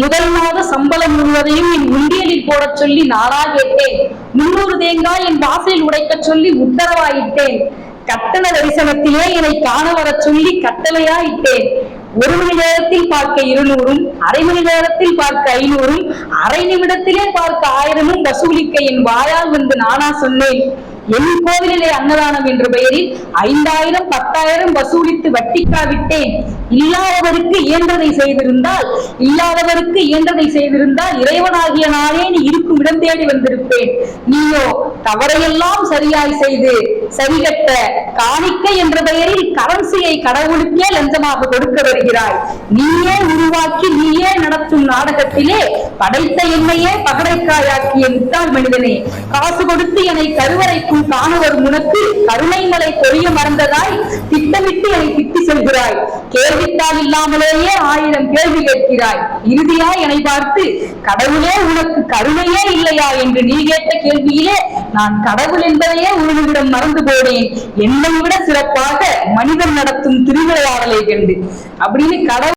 முதல் மாத சம்பளம் முழுவதையும் என் உண்டியலில் போட சொல்லி நாளா கேட்டேன். 300 தேங்காய் என் வாசலில் உடைக்க சொல்லி உத்தரவாயிட்டேன். கட்டண தரிசனத்திலே என்னை காண வர சொல்லி கட்டளையாயிட்டேன். 1 மணி நேரத்தில் பார்க்க 200, அரை மணி நேரத்தில் பார்க்க 500, அரை நிமிடத்திலே பார்க்க 1000 வசூலிக்க என் வாயால் வந்து நானா சொன்னேன். என் கோவிலிலே அன்னதானம் என்ற பெயரில் 5000, 10,000 வசூலித்து வட்டிக்காவிட்டேன். இல்லாதவருக்கு இயன்றதை செய்திருந்தால் இறைவனாகிய நானே நீ இருக்கும் இடம் தேடி வந்திருப்பேன். நீயோ தவறையெல்லாம் சரியாய் செய்து சரிகட்ட காணிக்கை என்ற பெயரில் கரன்சியை கடவுளுக்கே லஞ்சமாக கொடுக்க வருகிறாய். நீயே உருவாக்கி நீயே நடத்தும் நாடகத்திலே படைத்த என்னையே பகடைக்காயாக்கிய முட்டாள் மனிதனே, காசு கொடுத்து என்னை கருவறைக்குள் காண வரும் உனக்கு கருணை மலை பொழிய மறந்ததாய் திட்டமிட்டு என்னை திட்டி சொல்கிறாய். கேள்வித்தால் இல்லாமலேயே 1000 கேள்வி கேட்கிறாய். இறுதியாய் என்னை பார்த்து கடவுளே உனக்கு கருணையே இல்லையா என்று நீ கேட்ட கேள்வியிலே நான் கடவுள் என்பதையே உன்னிடம் மறந்து போனேன். என்னை விட சிறப்பாக மனிதன் நடத்தும் திருவிளையாடலை கண்டு அப்படின்னு கடவுள்